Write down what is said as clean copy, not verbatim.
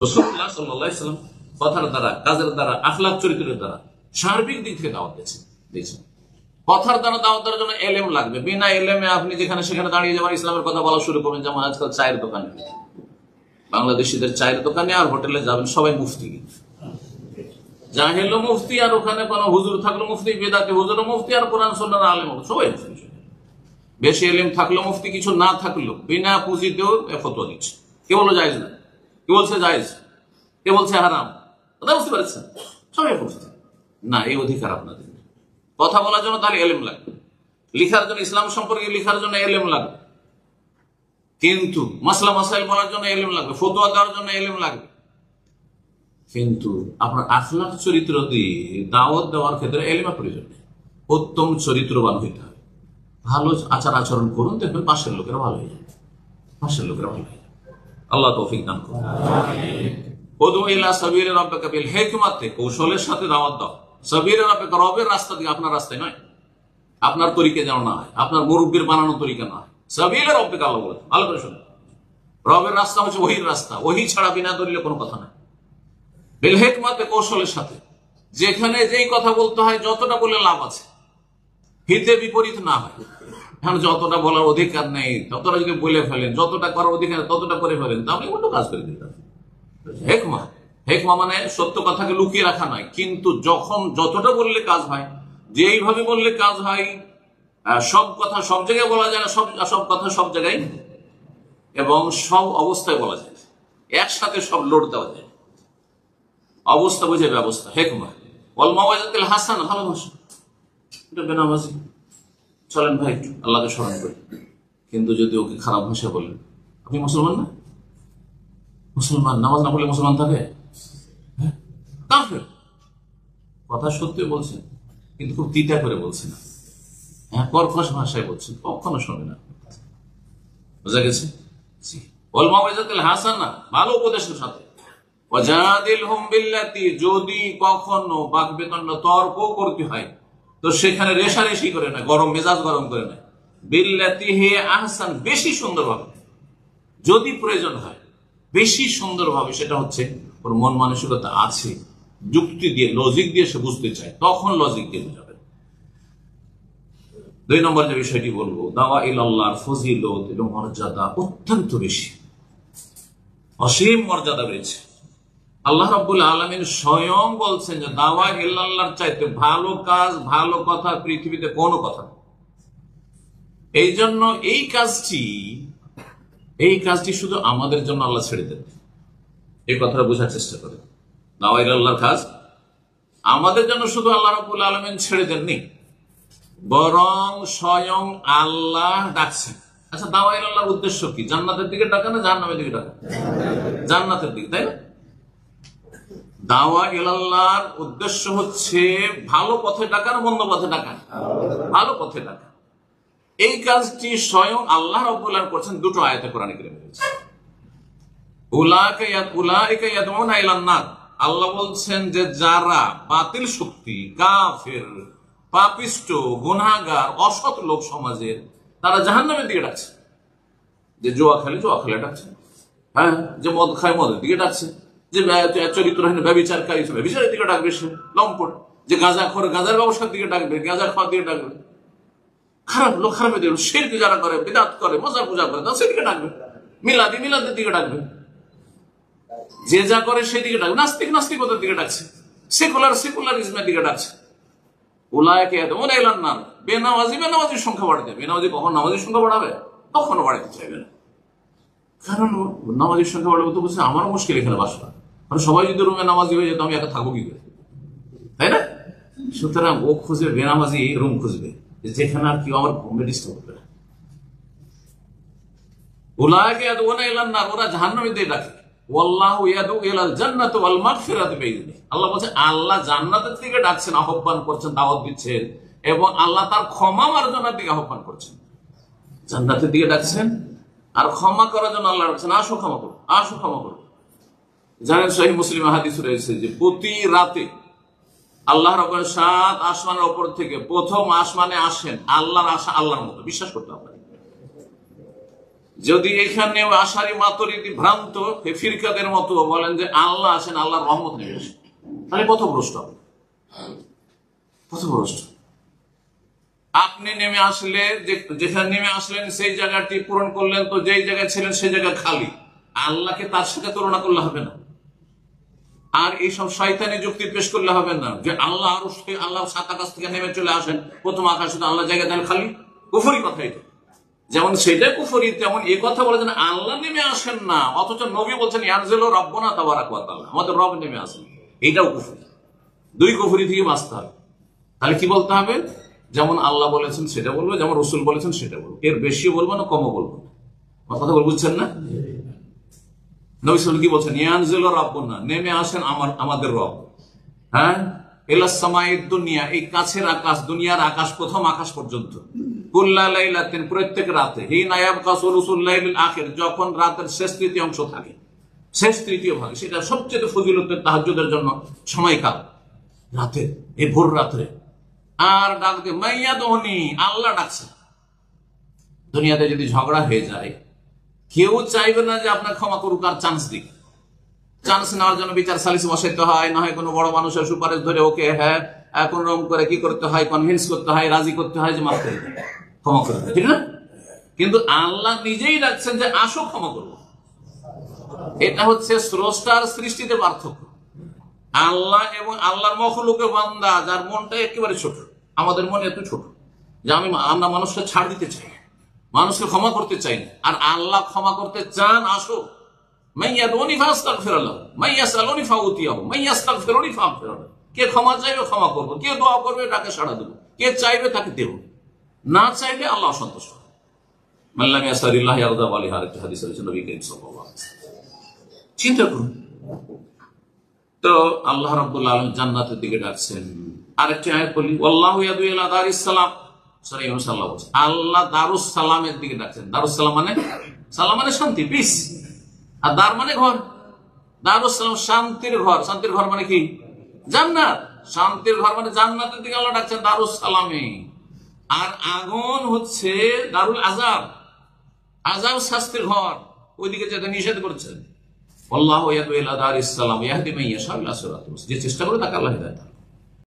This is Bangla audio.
রাসূলুল্লাহ সাল্লাল্লাহু আলাইহি ওয়াসাল্লাম কথার দ্বারা, কাজের দ্বারা, আখলাক চরিত্রের দ্বারা সার্বিক দিক থেকে দাওয়াত দিয়েছেন। কথার দ্বারা দাওয়াত দেওয়ার জন্য এলেম লাগবে। বিনা এলেমে আপনি যেখানে সেখানে দাঁড়িয়ে যাবেন, ইসলামের কথা বলা শুরু করবেন। যেমন আজকাল চায়ের দোকানে, বাংলাদেশিদের চায়ের দোকানে আর হোটেলে যাবেন, সবাই মুফতি, জাহেলও মুফতি, আর ওখানে কোন হুজুর থাকলো মুফতি, বেদাতি হুজুর মুফতি, আর কোরআন সুন্নাহর আলেম সবাই মুফতি। বেশি এলেম থাকলো মুফতি, কিছু না থাকলো বিনা পুঁজিতেও ফতোয়া দিচ্ছে। কে বললো জায়েজ না, কে বলছে জায়েজ, কে বলছে হারাম, কথা বুঝতে পারছেন? সবাই মুফতি না, এই অধিকার আপনাদের। কথা বলার জন্য তাহলে এলেম লাগবে, লিখার জন্য, ইসলাম সম্পর্কে লিখার জন্য এলেম লাগবে, কিন্তু মাসলা মাসাইল বলার জন্য এলেম লাগবে, ফতোয়া দেওয়ার জন্য এলেম লাগবে। কিন্তু আপনার আখলাক চরিত্র দিয়ে দাওয়াত দেওয়ার ক্ষেত্রে এলেমের প্রয়োজন নেই। উত্তম চরিত্রবান হইতে হবে, ভালো আচার আচরণ করুন, দেখবেন পাশের লোকেরা ভালো হয়ে যাবে, পাশের লোকেরা ভালো হয়ে যাবে। আল্লাহ তৌফিক দান করুন। উদউ ইলা সাবিলি রাব্বিকা বিল হিকমাতি, কৌশলের সাথে দাওয়াত দাও। সাবিলি রাব্বিকা, রবের রাস্তা দিয়ে, আপনার রাস্তায় নয়, আপনার তরিকা যেন না হয়, আপনার মুরব্বির বানানো তরিকা না হয়। সাবিলি রাব্বিকা, আল্লাহ বলে, ভালো করে শুনুন, রবের রাস্তা হচ্ছে ওহির রাস্তা, ওহি ছাড়া বিনা দলিলে কোনো কথা নাই। বিল হিকমাতি, কৌশলের সাথে, যেখানে যেই কথা বলতে হয় যতটা বলে লাভ আছে, হিতে বিপরীত না হয়। এখন যতটা বলার অধিকার নেই ততটা যদি বলে ফেলেন, যতটা করার অধিকার ততটা করে ফেলেন, তাহলে অন্য কাজ করে দিতে হবে। হেকমা, হেকমা মানে সত্য কথাকে লুকিয়ে রাখা নয়, কিন্তু যখন যতটা বললে কাজ হয়, যেইভাবে বললে কাজ হয়, সব কথা সব জায়গায় বলা যায় না, সব কথা সব জায়গায় এবং সব অবস্থায় বলা যায়, একসাথে সব লোড দেওয়া যায়, অবস্থা বুঝে ব্যবস্থা। হেকমা ওয়াল মাওয়াইজাতুল হাসানা, ভালোবাসা। এটা বেনামাজি, চলেন ভাই একটু আল্লাহকে স্মরণ করি, কিন্তু যদি ওকে খারাপ ভাষা বলেন, আপনি মুসলমান না, মুসলমান নামাজ না পড়লে মুসলমান থাকে? কাফের। কথা সত্যি বলছেন, কিন্তু খুব তিতা করে বলছেন, কর্কশ ভাষায় বলছেন, কখনো শোনে না। বোঝা গেছে? জি। ওয়াল মাওয়াইজাতুল হাসানা, ভালো উপদেশের সাথে। ওয়াজাদিলহুম বিল্লাতি, যদি কখনো বাকবিতণ্ড তর্ক করতে হয় তো সেখানে রেশারেশি করে না, গরম মেজাজ গরম করে না, বিল্লাতি হে আহসান, বেশি সুন্দরভাবে, যদি প্রয়োজন হয় বেশি সুন্দরভাবে, সেটা হচ্ছে ওর মন মানসিকতা আছে, যুক্তি দিয়ে লজিক দিয়ে সে বুঝতে চায়, তখন লজিক দিয়ে বুঝাবে। 2 নম্বর যে বিষয়টি বলবো, দাওয়া ইলাল্লাহর ফজিলত এবং মর্যাদা অত্যন্ত বেশি, অসীম মর্যাদা রয়েছে। আল্লাহ রাব্বুল আলামিন স্বয়ং বলছেন যে দাওয়া ইল্লাল্লাহর চাইতে ভালো কাজ, ভালো কথা পৃথিবীতে কোনো কথা নেই। এই জন্য এই কাজটি শুধু আমাদের জন্য আল্লাহ ছেড়ে দেন, এই কথাটা বোঝার চেষ্টা করেন। দাওয়া ইল্লাল্লাহর কাজ আমাদের জন্য শুধু আল্লাহ রাব্বুল আলামিন ছেড়ে দেননি, বরং স্বয়ং আল্লাহ ডাকছেন। আচ্ছা, দাওয়া ইল্লাল্লাহর উদ্দেশ্য কি? জান্নাতের দিকে ডাকা না জাহান্নামের দিকে ডাকা? জান্নাতের দিকে, তাই না? দাওয়া ইলাল্লাহর উদ্দেশ্য হচ্ছে ভালো পথে ডাকা, মন্দ পথে ডাকা, ভালো পথে ডাকা। এই কাজটি স্বয়ং আল্লাহ রাব্বুল আলামিন করছেন, দুটো আয়াতে কোরআনে কারিমে রয়েছে। উলাইকা ইয়াদউনা ইলান নার, আল্লাহ বলছেন যে যারা বাতিল শক্তি, কাফের, পাপিষ্ট, গুনাহগার, অসৎ লোক সমাজের, তারা জাহান্নামের দিকে ডাকছে। যে জুয়া খেলে ডাকছে, হ্যাঁ, যে মদ খায় মদের দিকে ডাকছে, যে চরিত্রহীন ব্যভিচারকারী ব্যভিচারের দিকে ডাকবে, সে লম্পট। যে গাঁজা খোর গাঁজার ব্যবসার দিকে ডাকবে, গাঁজা খাওয়ার দিকে ডাকবে। খারাপ লোক খারাপের দিকে, শিরক যারা করে, বিদআত করে, মজা পূজা করে, তারা সেদিকে ডাকবে। মিলাদের দিকে ডাকবে, যে যা করে সেদিকে ডাকবে। নাস্তিকতার দিকে ডাকছে, সেকুলারিজমের দিকে ডাকছে। উলাইকা ইয়াদউনা ইলান নার, বেনামাজির সংখ্যা বাড়াতে, বেনামাজি কখন নামাজির সংখ্যা বাড়াবে? কখনো বাড়াতে চাইবে না, কারণ নামাজের সংখ্যা বাড়বে তো বলছে আমারও মুশকিল এখানে বাসা, কারণ সবাই যদি রুমে নামাজি হয়ে যেত আমি একা থাকবো কি করে, তাই না? সুতরাং ও খুঁজবে বেনামাজি রুম খুঁজবে, যেখানে আর কেউ আমার ঘুমে ডিস্টার্ব করবে না। উলাইকা ইয়াদউনা ইলান নার, ওরা জাহান্নামের দিকে ডাকে। ওয়াল্লাহু ইয়াদউ ইলাল জান্নাতি ওয়াল মাগফিরাতি বিইذনিহি, আল্লাহ বলছে আল্লাহ জান্নাতের দিকে ডাকছেন, আহ্বান করছেন, দাওয়াত দিচ্ছেন, এবং আল্লাহ তার ক্ষমা মার্জনার দিকে আহ্বান করছেন। জান্নাতের দিকে ডাকছেন আর ক্ষমা করার জন্য আল্লাহ রাখছেন, আসো ক্ষমা করো, আসো ক্ষমা করো। জানেন সহিহ মুসলিম হাদিস রয়েছে যে প্রতি রাতে আল্লাহ রাব্বুল 7 আসমানের উপর থেকে প্রথম আসমানে আসেন, আল্লাহর আশা আল্লাহর মতো বিশ্বাস করতে হবে। যদি এখানে আশারি মাতুরিদি ভ্রান্ত ফিরকাদের মতো বলেন যে আল্লাহ আছেন, আল্লাহর রহমত নেমে আসে, তাহলে পথভ্রষ্ট হবে, পথভ্রষ্ট। আপনি নেমে আসলে যেখানে নেমে আসলেন সেই জায়গাটি পূরণ করলেন, তো যেই জায়গায় ছিলেন সেই জায়গা খালি, আল্লাহকে তার সাথে তুলনা করলে হবে না। আর এইসব শয়তানি যুক্তি পেশ করলে হবে না যে আল্লাহ আরো আল্লাহ সাত আকাশ থেকে নেমে চলে আসেন, প্রথম আকাশ আল্লাহ জায়গা তাহলে খালি, কুফরি কথা এটা। যেমন সেটা কুফরি, তেমন এই কথা বলে যেন আল্লাহ নেমে আসেন না, অথচ নবী বলছেন ইয়ানজিলু রাব্বুনা তাবারাকা ওয়া তাআলা, আমাদের রব নেমে আসেন, এইটাও কুফরি। দুই কুফরি থেকে বাঁচতে হবে। তাহলে কি বলতে হবে? যেমন আল্লাহ বলেছেন সেটা বলবো, যেমন রসুল বলেছেন সেটা বলবো, এর বেশি বলবো না কমও বলবো না। কথা বল, বুঝছেন না? নবী সাল্লাল্লাহু কি বলছেন? ইয়ানজিলু রাব্বুনা, নেমে আসেন আমাদের রব। হ্যাঁ, ইলাস সামাইদ দুনিয়া, এই কাছের আকাশ, দুনিয়ার আকাশ, প্রথম আকাশ পর্যন্ত, কুল্লা লাইলাতিন, প্রত্যেক রাতে, হিনা ইয়াবকা সুলুসুল লাইলিল আখির, যখন রাতের শেষ তৃতীয় অংশ থাকে, শেষ তৃতীয় ভাগ, সেটা সবচেয়ে ফজিলতের তাহাজ্জুদের জন্য সময়কাল, রাতে, এই ভোর রাত্রে। আর ডাক দে মাইয়াদুনি, আল্লাহ ডাকছে। দুনিয়াতে যদি ঝগড়া হয়ে যায়, কেউ চাইবে না যে আপনার ক্ষমা করুক আর চান্স দিক। চান্স নেওয়ার জন্য বিচার সালিস বসাইতে হয়, না হয় কোনো বড় মানুষের সুপারিশ ধরে ওকে হ্যাঁ কোন রকম করে কি করতে হয়, কনভিন্স করতে হয়, রাজি করতে হয় যে মাফ করে দেবে, ক্ষমা করে দেবে, ঠিক না? কিন্তু আল্লাহ নিজেই ডাকছেন যে আসো ক্ষমা করবো। এটা হচ্ছে স্রষ্টার সৃষ্টিতে পার্থক্য। আল্লাহ এবং আল্লাহর মখলুকে বান্দা, যার মনটা একেবারে ছোট, আমাদের মন এত ছোট যে আমরা মানুষকে ছাড় দিতে চাই, মানুষকে ক্ষমা করতে চাই না। আর আল্লাহ ক্ষমা করতে চান, আসো। কে ক্ষমা চাইবে ক্ষমা করবো, কে দোয়া করবে তাকে সাড়া দেবো, কে চাইবে তাকে দেব, না চাইলে আল্লাহ সন্তুষ্ট। চিন্তা করুন তো, আল্লাহ রাব্বুল আলামিন জান্নাতের দিকে ডাকছেন। আরেকটি আয়াত বলি, আল্লাহু ইয়াদউ ইলা দারিস সালাম, সূরা ইউনূস আল্লাহ বলছেন আল্লাহ দারুস সালামের দিকে ডাকছেন। দারুস সালাম মানে, সালাম মানে শান্তি, পিস, আর দার মানে ঘর। দারুস সালাম শান্তির ঘর, শান্তির ঘর মানে কি? জান্নাত। শান্তির ঘর মানে জান্নাতের দিকে আল্লাহ ডাকছেন দারুস সালামে। আর আগুন হচ্ছে দারুল আযাব, আযাব শাস্তির ঘর, ওইদিকে যেতে নিষেধ করছেন। আল্লাহু ইয়াদউ ইলা দারিস সালাম ইয়াহদি মান ইয়াশা ইলা সিরাতিল মুস্তাকিম, যে চেষ্টা করে তাকে আল্লাহ হিদায়াত দেন।